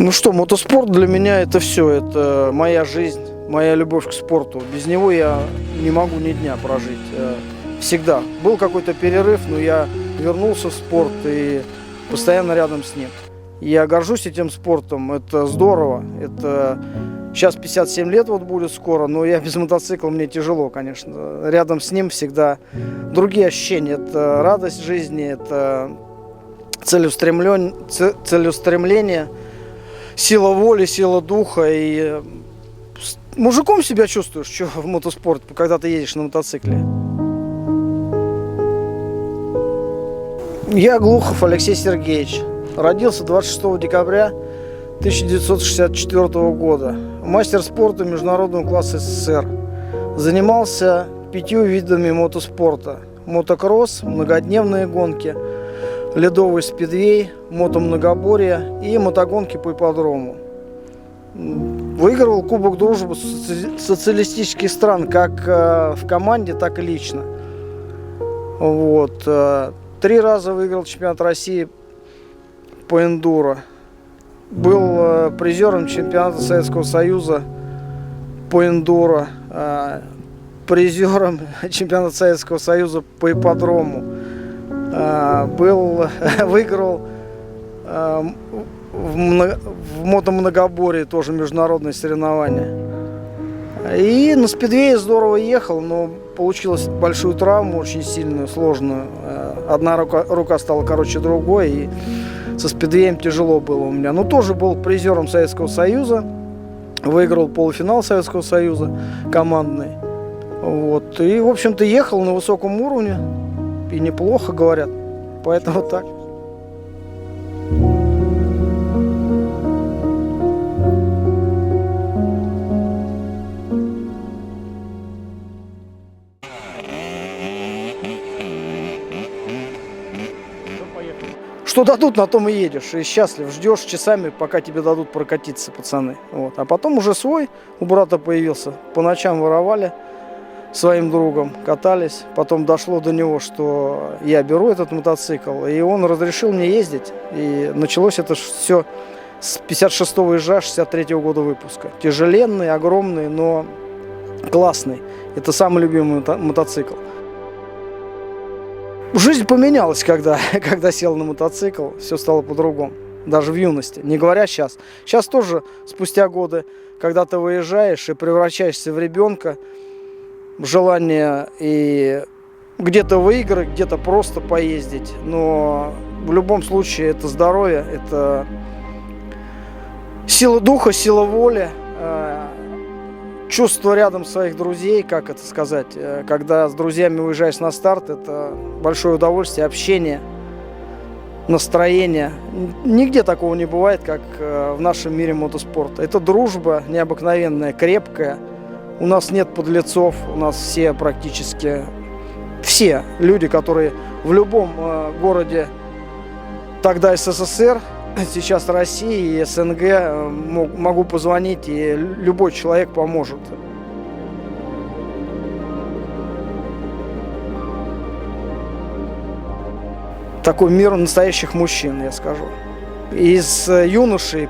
Ну что, мотоспорт для меня это все, это моя жизнь, моя любовь к спорту. Без него я не могу ни дня прожить. Всегда. Был какой-то перерыв, но я вернулся в спорт и постоянно рядом с ним. Я горжусь этим спортом, это здорово. Это сейчас 57 лет вот будет скоро, но я без мотоцикла, мне тяжело, конечно. Рядом с ним всегда другие ощущения. Это радость жизни, это целеустремление, сила воли, сила духа. И мужиком себя чувствуешь, что в мотоспорте, когда ты едешь на мотоцикле. Я Глухов Алексей Сергеевич. Родился 26 декабря 1964 года. Мастер спорта международного класса СССР. Занимался 5 видами мотоспорта. Мотокросс, многодневные гонки, ледовый спидвей, мотомногоборье и мотогонки по ипподрому. Выигрывал Кубок дружбы социалистических стран как в команде, так и лично. Вот. 3 раза выиграл чемпионат России по эндуро. Был призером чемпионата Советского Союза по эндуро, призером чемпионата Советского Союза по ипподрому. Выиграл в мотомногоборье тоже международные соревнования. И на спидвее здорово ехал, но получилось большую травму, очень сильную, сложную. Одна рука стала короче другой, и со спидвеем тяжело было у меня. Но тоже был призером Советского Союза, выиграл полуфинал Советского Союза командный. Вот. И, в общем-то, ехал на высоком уровне, и неплохо, говорят. Поэтому так. Что дадут, на том и едешь. И счастлив, ждешь часами, пока тебе дадут прокатиться, пацаны. Вот. А потом уже свой у брата появился. По ночам воровали своим другом, катались. Потом дошло до него, что я беру этот мотоцикл. И он разрешил мне ездить. И началось это все с 56-го езжа 63-го года выпуска. Тяжеленный, огромный, но классный. Это самый любимый мотоцикл. Жизнь поменялась, когда сел на мотоцикл, все стало по-другому, даже в юности, не говоря сейчас. Сейчас тоже, спустя годы, когда ты выезжаешь и превращаешься в ребенка, желание и где-то выиграть, где-то просто поездить, но в любом случае это здоровье, это сила духа, сила воли, чувство рядом своих друзей, как это сказать, когда с друзьями уезжаешь на старт, это большое удовольствие, общение, настроение. Нигде такого не бывает, как в нашем мире мотоспорта. Это дружба необыкновенная, крепкая. У нас нет подлецов, у нас все практически, все люди, которые в любом городе тогда СССР, сейчас России и СНГ, могу позвонить, и любой человек поможет. Такой мир настоящих мужчин, я скажу. Из юношей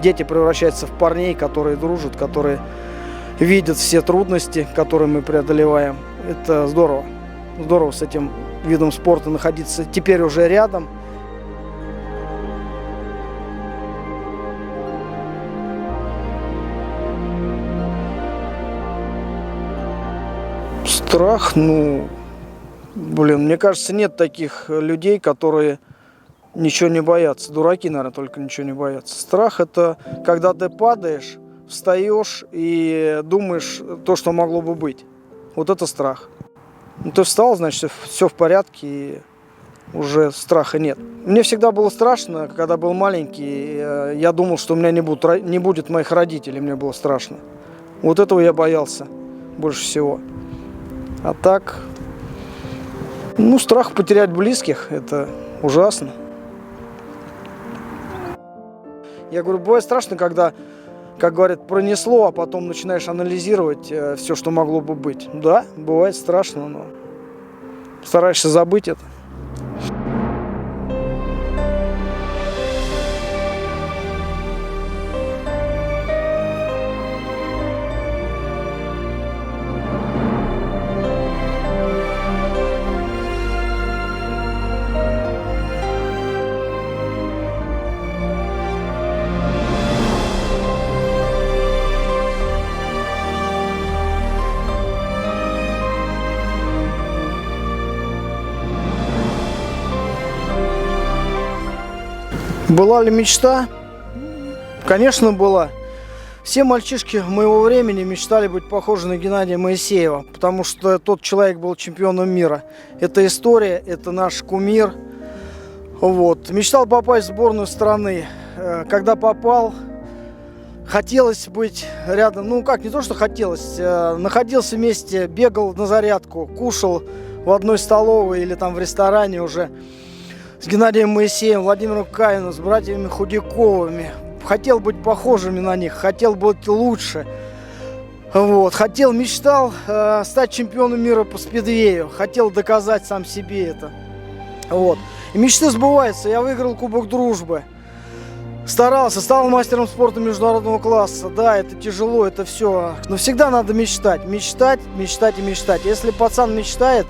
дети превращаются в парней, которые дружат, которые видят все трудности, которые мы преодолеваем. Это здорово. Здорово с этим видом спорта находиться теперь уже рядом. Страх, мне кажется, нет таких людей, которые ничего не боятся. Дураки, наверное, только ничего не боятся. Страх – это когда ты падаешь, встаешь и думаешь то, что могло бы быть. Вот это страх. Ты встал, значит, все в порядке, и уже страха нет. Мне всегда было страшно, когда был маленький. Я думал, что у меня не будет моих родителей, мне было страшно. Вот этого я боялся больше всего. А так, страх потерять близких – это ужасно. Я говорю, бывает страшно, когда, как говорят, пронесло, а потом начинаешь анализировать все, что могло бы быть. Да, бывает страшно, но стараешься забыть это. Была ли мечта? Конечно, была. Все мальчишки моего времени мечтали быть похожи на Геннадия Моисеева, потому что тот человек был чемпионом мира. Это история, это наш кумир. Вот. Мечтал попасть в сборную страны. Когда попал, хотелось быть рядом. Ну как, не то, что хотелось. Находился вместе, бегал на зарядку, кушал в одной столовой или там в ресторане уже с Геннадием Моисеевым, Владимиром Каиным, с братьями Худяковыми. Хотел быть похожими на них, хотел быть лучше. Вот. Хотел, мечтал стать чемпионом мира по спидвею. Хотел доказать сам себе это. Вот. И мечты сбываются. Я выиграл Кубок Дружбы. Старался, стал мастером спорта международного класса. Да, это тяжело, это все. Но всегда надо мечтать. Мечтать, мечтать и мечтать. Если пацан мечтает,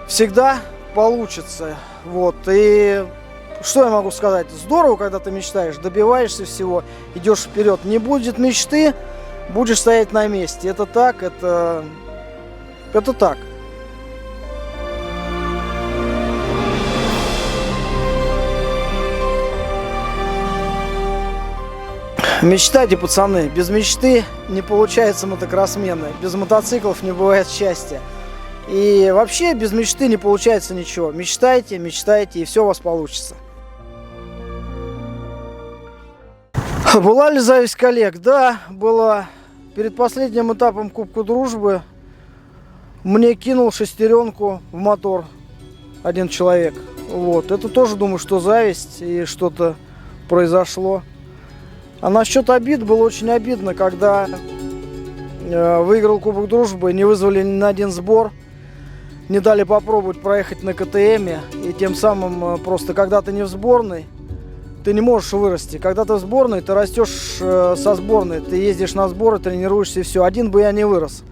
всегда получится. Вот. И что я могу сказать? Здорово, когда ты мечтаешь, добиваешься всего, идешь вперед. Не будет мечты, будешь стоять на месте. Это так, это так. Мечтайте, пацаны. Без мечты не получается мотокроссмены. Без мотоциклов не бывает счастья. И вообще без мечты не получается ничего. Мечтайте, мечтайте, и все у вас получится. Была ли зависть коллег? Да, была. Перед последним этапом Кубка Дружбы мне кинул шестеренку в мотор один человек. Вот. Это тоже, думаю, что зависть и что-то произошло. А насчет обид, было очень обидно, когда выиграл Кубок Дружбы, не вызвали ни на один сбор, не дали попробовать проехать на КТМе. И тем самым просто, когда ты не в сборной, ты не можешь вырасти. Когда ты в сборной, ты растешь со сборной, ты ездишь на сборы, тренируешься и все. Один бы я не вырос.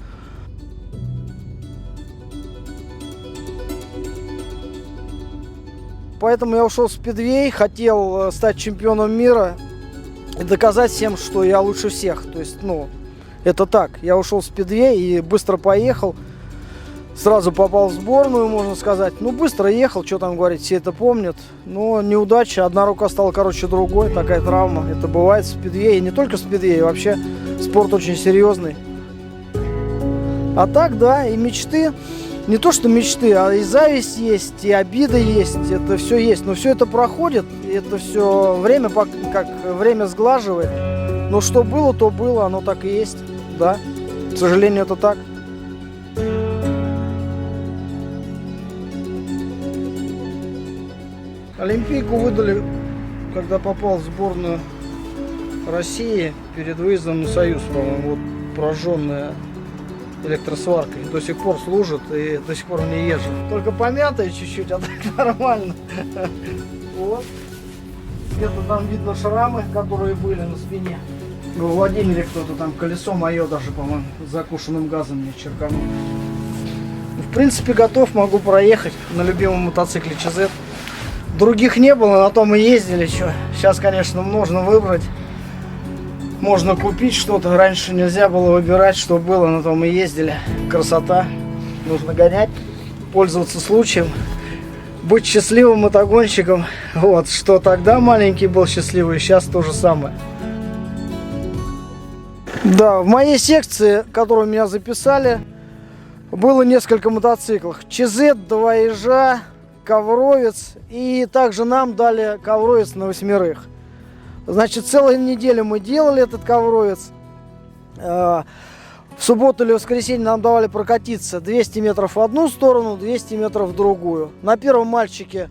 Поэтому я ушел в спидвей, хотел стать чемпионом мира и доказать всем, что я лучше всех. То есть, это так. Я ушел в спидвей и быстро поехал. Сразу попал в сборную, можно сказать. Быстро ехал, что там говорить, все это помнят. Но неудача, одна рука стала короче другой, такая травма. Это бывает в спидвее, и не только в спидвее, вообще спорт очень серьезный. А так, да, и мечты. Не то, что мечты, а и зависть есть, и обида есть, это все есть. Но все это проходит, и это все время, как время сглаживает. Но что было, то было, оно так и есть, да. К сожалению, это так. Олимпийку выдали, когда попал в сборную России перед выездом на Союз, по-моему, вот прожженная электросваркой. До сих пор служит и до сих пор не езжу. Только помятая чуть-чуть, а так нормально. Вот. Где-то там видно шрамы, которые были на спине. Во Владимире кто-то там колесо мое даже, по-моему, закушенным газом мне черканул. В принципе, готов, могу проехать на любимом мотоцикле ЧЗ. Других не было, на том и ездили. Сейчас, конечно, можно выбрать. Можно купить что-то. Раньше нельзя было выбирать, что было, на том и ездили. Красота. Нужно гонять, пользоваться случаем, быть счастливым мотогонщиком. Вот, что тогда маленький был счастливый, сейчас то же самое. Да, в моей секции, которую меня записали, было несколько мотоциклов. ЧЗ, 2 ежа, ковровец. И также нам дали ковровец на 8. Значит, целую неделю мы делали этот ковровец. В субботу или воскресенье нам давали прокатиться 200 метров в одну сторону, 200 метров в другую. На первом мальчике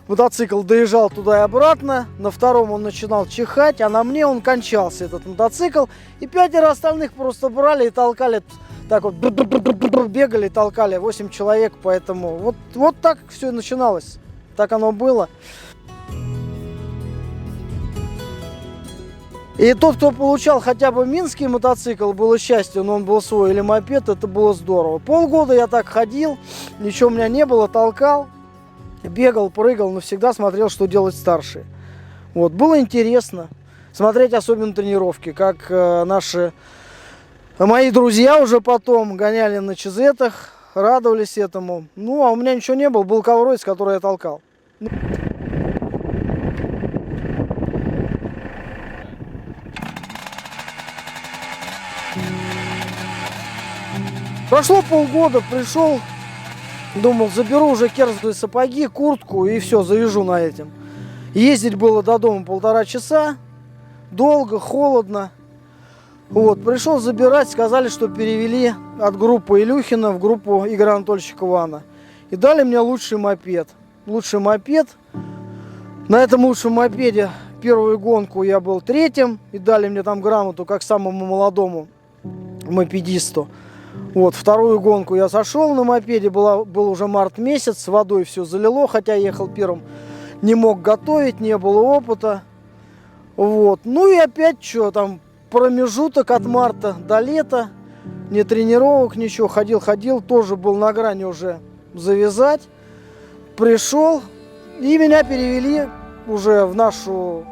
мотоцикл доезжал туда и обратно, на втором он начинал чихать, а на мне он кончался, этот мотоцикл. И 5 остальных просто брали и толкали, так вот бегали и толкали, 8 человек, поэтому вот так все начиналось, так оно было. И тот, кто получал хотя бы минский мотоцикл, было счастье, но он был свой, или мопед, это было здорово. Полгода я так ходил, ничего у меня не было, толкал, бегал, прыгал, но всегда смотрел, что делать старшие. Вот, было интересно смотреть, особенно тренировки, как мои друзья уже потом гоняли на ЧЗ-тах, радовались этому. А у меня ничего не было, был ковровец, который я толкал. Прошло полгода, пришел, думал, заберу уже керзовые сапоги, куртку и все, завяжу на этом. Ездить было до дома 1,5 часа, долго, холодно. Вот, пришел забирать, сказали, что перевели от группы Илюхина в группу Игоря Анатольевича Квана. И дали мне лучший мопед. Лучший мопед. На этом лучшем мопеде первую гонку я был 3-м. И дали мне там грамоту как самому молодому мопедисту. Вот, вторую гонку я сошел на мопеде. Был уже март месяц, с водой все залило. Хотя ехал первым, не мог готовить, не было опыта. Вот, ну и опять что там, промежуток от марта до лета. Ни тренировок, ничего. Ходил, тоже был на грани уже завязать. Пришел, и меня перевели уже в нашу,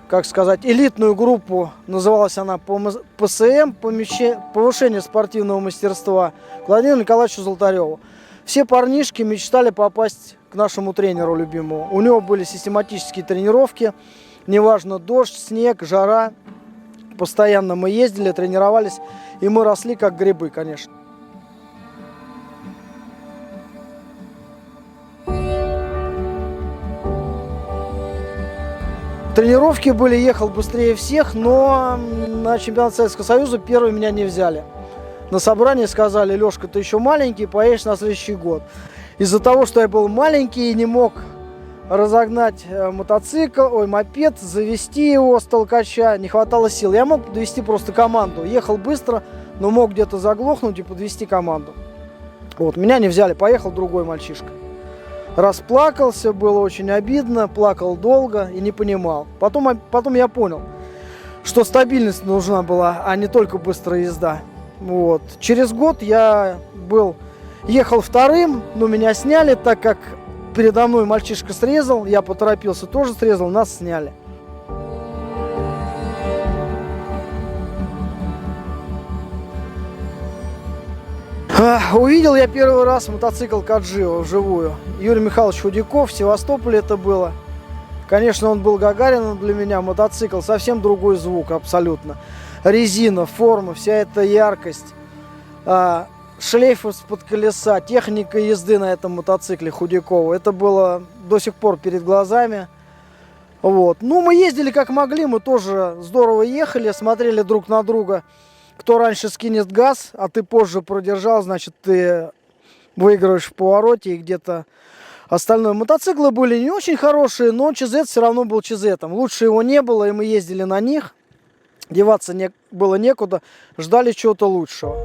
как сказать, элитную группу. Называлась она ПСМ, повышение спортивного мастерства, к Владимиру Николаевичу Золотареву. Все парнишки мечтали попасть к нашему тренеру любимому. У него были систематические тренировки. Неважно, дождь, снег, жара. Постоянно мы ездили, тренировались. И мы росли как грибы, конечно. Тренировки были, ехал быстрее всех, но на чемпионат Советского Союза первый меня не взяли. На собрании сказали: Лешка, ты еще маленький, поедешь на следующий год. Из-за того, что я был маленький и не мог разогнать мопед, завести его с толкача, не хватало сил. Я мог подвести просто команду. Ехал быстро, но мог где-то заглохнуть и подвести команду. Вот, меня не взяли, поехал другой мальчишка. Расплакался, было очень обидно, плакал долго и не понимал. Потом я понял, что стабильность нужна была, а не только быстрая езда. Вот. Через год я ехал вторым, но меня сняли, так как передо мной мальчишка срезал, я поторопился, тоже срезал, нас сняли. Увидел я первый раз мотоцикл Каджио вживую. Юрий Михайлович Худяков, в Севастополе это было. Конечно, он был Гагарином для меня. Мотоцикл совсем другой звук, абсолютно. Резина, форма, вся эта яркость, шлейф из-под колеса, техника езды на этом мотоцикле Худякова. Это было до сих пор перед глазами. Вот. Ну, мы ездили как могли, мы тоже здорово ехали, смотрели друг на друга. Кто раньше скинет газ, а ты позже продержал, значит, ты выигрываешь в повороте и где-то остальное. Мотоциклы были не очень хорошие, но ЧЗ все равно был ЧЗ-том. Лучше его не было, и мы ездили на них. Деваться было некуда, ждали чего-то лучшего.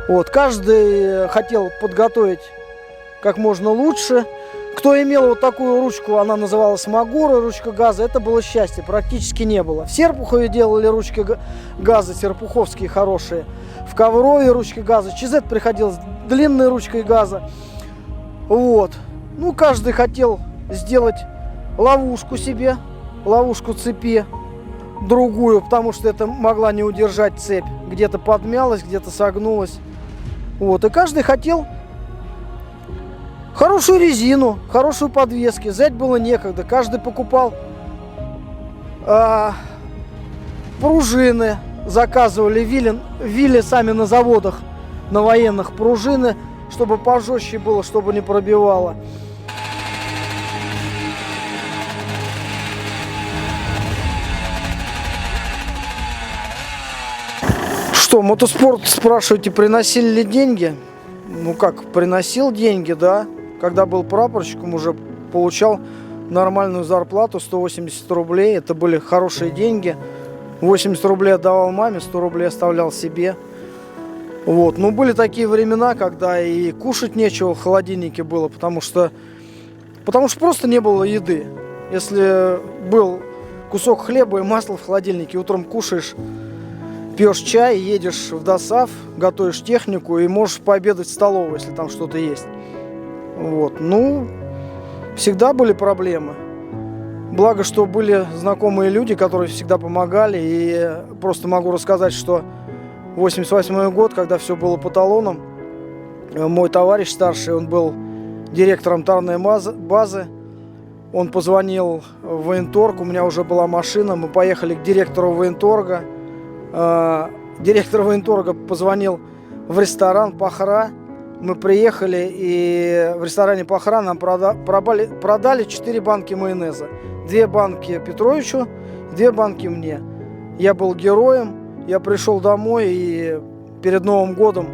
Вот, каждый хотел подготовить как можно лучше. Кто имел вот такую ручку, она называлась Магура, ручка газа, это было счастье, практически не было. В Серпухове делали ручки газа, серпуховские хорошие. В Коврове ручки газа, ЧЗ приходилось длинной ручкой газа. Вот. Ну, каждый хотел сделать ловушку себе, ловушку цепи, другую, потому что это могла не удержать цепь. Где-то подмялась, где-то согнулась. Вот, и каждый хотел хорошую резину, хорошую подвески. Взять было некогда. Каждый покупал пружины, заказывали, вили сами на заводах, на военных пружины, чтобы пожестче было, чтобы не пробивало. Что, мотоспорт, спрашиваете, приносили ли деньги? Ну как, приносил деньги, да. Когда был прапорщиком, уже получал нормальную зарплату, 180 рублей. Это были хорошие деньги. 80 рублей отдавал маме, 100 рублей оставлял себе. Вот. Но были такие времена, когда и кушать нечего в холодильнике было, потому что просто не было еды. Если был кусок хлеба и масла в холодильнике, утром кушаешь, пьешь чай, едешь в ДОСАВ, готовишь технику и можешь пообедать в столовой, если там что-то есть. Вот. Ну, всегда были проблемы. Благо, что были знакомые люди, которые всегда помогали. И просто могу рассказать, что 88 год, когда все было по талонам, мой товарищ старший, он был директором тарной базы. Он позвонил в военторг, у меня уже была машина, мы поехали к директору военторга. Директор военторга позвонил в ресторан «Пахра». Мы приехали, и в ресторане «Пахра» нам продали 4 банки майонеза. 2 банки Петровичу, 2 банки мне. Я был героем, я пришел домой, и перед Новым годом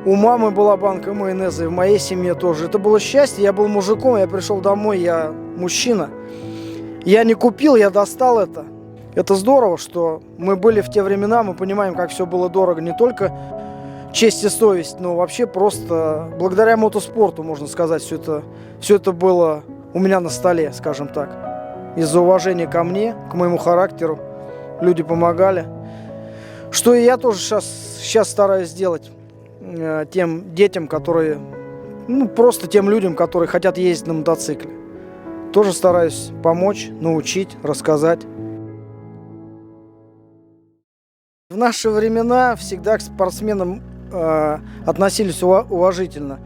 у мамы была банка майонеза, и в моей семье тоже. Это было счастье, я был мужиком, я пришел домой, я мужчина. Я не купил, я достал это. Это здорово, что мы были в те времена, мы понимаем, как все было дорого. Не только честь и совесть, но вообще просто благодаря мотоспорту, можно сказать, все это было у меня на столе, скажем так. Из-за уважения ко мне, к моему характеру, люди помогали. Что и я тоже сейчас стараюсь сделать тем детям, которые, просто тем людям, которые хотят ездить на мотоцикле. Тоже стараюсь помочь, научить, рассказать. В наши времена всегда к спортсменам относились уважительно.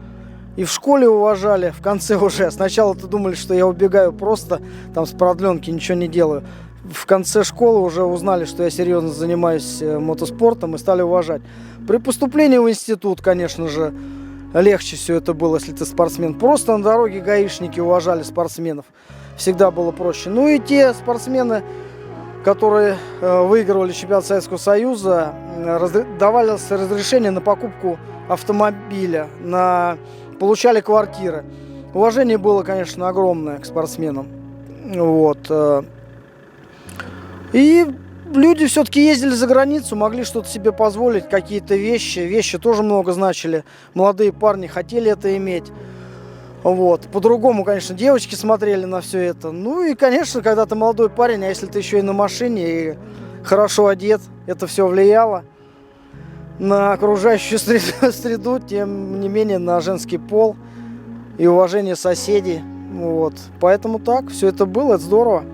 И в школе уважали, в конце уже. Сначала-то думали, что я убегаю просто там с продленки, ничего не делаю. В конце школы уже узнали, что я серьезно занимаюсь мотоспортом, и стали уважать. При поступлении в институт, конечно же, легче все это было, если ты спортсмен. Просто на дороге гаишники уважали спортсменов. Всегда было проще. Ну и те спортсмены, которые выигрывали чемпионат Советского Союза, давалось разрешение на покупку автомобиля, получали квартиры. Уважение было, конечно, огромное к спортсменам. Вот. И люди все-таки ездили за границу, могли что-то себе позволить, какие-то вещи. Вещи тоже много значили. Молодые парни хотели это иметь. Вот. По-другому, конечно, девочки смотрели на все это. Ну и, конечно, когда ты молодой парень, а если ты еще и на машине, и хорошо одет, это все влияло на окружающую среду, тем не менее на женский пол и уважение соседей. Вот. Поэтому так, все это было, это здорово.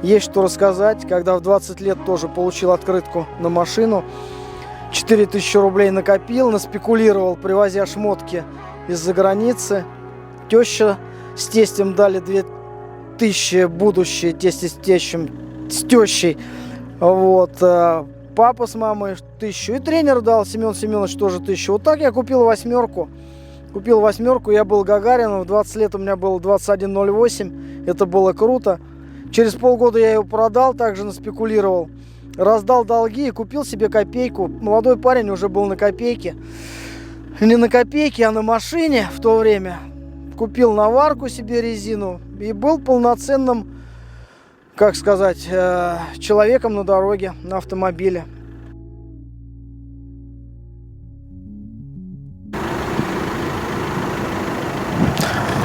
Есть что рассказать. Когда в 20 лет тоже получил открытку на машину, 4000 рублей накопил, наспекулировал, привозя шмотки из-за границы. Теща с тестем дали 2000, будущее тесте с тещей. Вот. Папа с мамой 1000. И тренер дал, Семен Семенович, тоже 1000. Вот так я купил 8. Купил 8, я был Гагарином. В 20 лет у меня было 21.08. Это было круто. Через полгода я его продал, также наспекулировал. Раздал долги и купил себе копейку. Молодой парень уже был на копейке. Не на копейке, а на машине в то время. Купил наварку себе резину и был полноценным, как сказать, человеком на дороге, на автомобиле.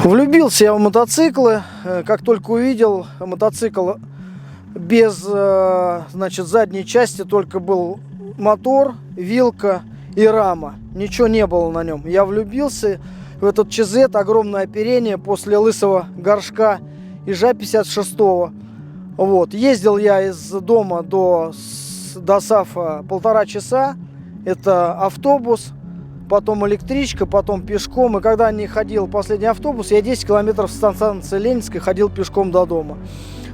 Влюбился я в мотоциклы, как только увидел мотоцикл без, задней части, только был мотор, вилка и рама. Ничего не было на нем. Я влюбился в этот ЧЗ, огромное оперение после лысого горшка ижа 56-го. Вот. Ездил я из дома до САФа 1,5 часа. Это автобус, потом электричка, потом пешком. И когда не ходил последний автобус, я 10 километров с станции Ленинской ходил пешком до дома.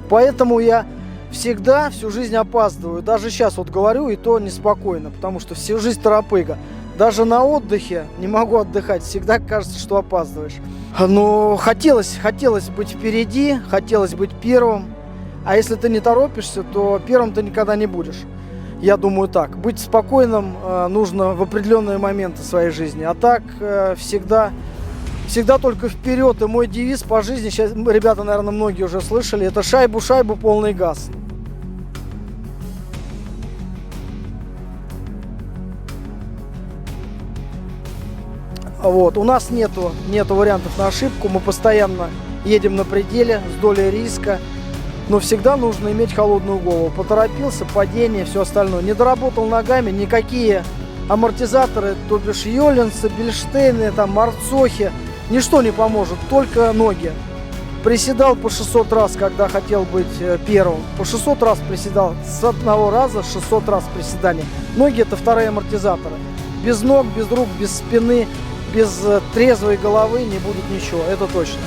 Поэтому я всегда всю жизнь опаздываю. Даже сейчас вот говорю, и то неспокойно, потому что всю жизнь торопыга. Даже на отдыхе не могу отдыхать, всегда кажется, что опаздываешь. Но хотелось быть впереди, хотелось быть первым. А если ты не торопишься, то первым ты никогда не будешь. Я думаю так. Быть спокойным нужно в определенные моменты своей жизни. А так всегда только вперед. И мой девиз по жизни, сейчас ребята, наверное, многие уже слышали, это шайбу, полный газ. Вот. У нас нету вариантов на ошибку. Мы постоянно едем на пределе с долей риска. Но всегда нужно иметь холодную голову. Поторопился, падение, все остальное. Не доработал ногами, никакие амортизаторы, то бишь Йоленсы, Бельштейны, Марцохи, ничто не поможет, только ноги. Приседал по 600 раз, когда хотел быть первым. По 600 раз приседал, с одного раза 600 раз приседаний. Ноги — это вторые амортизаторы. Без ног, без рук, без спины без трезвой головы не будет ничего, это точно.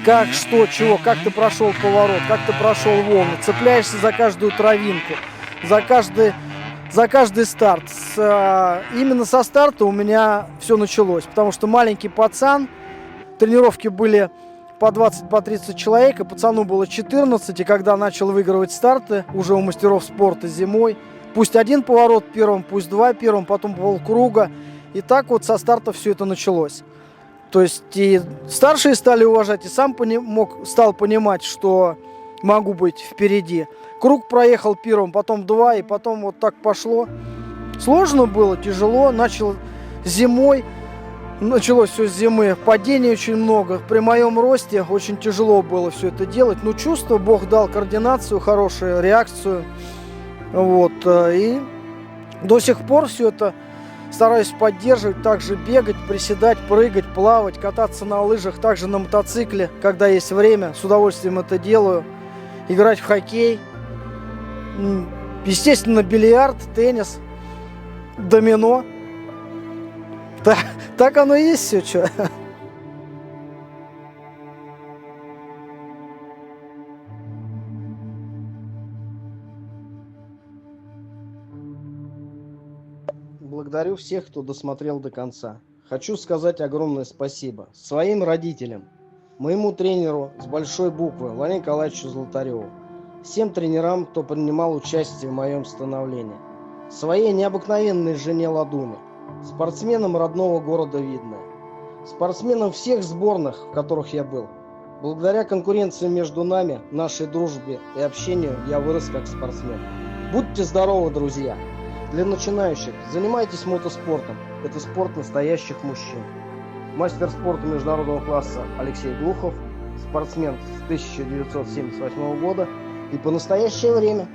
Как, что, чего, как ты прошел поворот, как ты прошел волны, цепляешься за каждую травинку, за каждый старт. Именно со старта у меня все началось, потому что маленький пацан, тренировки были по 20, по 30 человек, и пацану было 14, и когда начал выигрывать старты уже у мастеров спорта зимой, пусть один поворот первым, пусть два первым, потом полкруга, и так вот со старта все это началось. То есть и старшие стали уважать, и сам стал понимать, что могу быть впереди. Круг проехал первым, потом два, и потом вот так пошло. Сложно было, тяжело. Началось все с зимы. Падений очень много. При моем росте очень тяжело было все это делать. Но чувство, Бог дал координацию, хорошую реакцию. Вот. И до сих пор все это стараюсь поддерживать, также бегать, приседать, прыгать, плавать, кататься на лыжах, также на мотоцикле, когда есть время, с удовольствием это делаю. Играть в хоккей, естественно, бильярд, теннис, домино. Так оно и есть все, что. Благодарю всех, кто досмотрел до конца. Хочу сказать огромное спасибо своим родителям, моему тренеру с большой буквы Владимиру Николаевичу Золотареву, всем тренерам, кто принимал участие в моем становлении, своей необыкновенной жене Ладуме, спортсменам родного города Видное, спортсменам всех сборных, в которых я был. Благодаря конкуренции между нами, нашей дружбе и общению я вырос как спортсмен. Будьте здоровы, друзья! Для начинающих занимайтесь мотоспортом. Это спорт настоящих мужчин. Мастер спорта международного класса Алексей Глухов, спортсмен с 1978 года и по настоящее время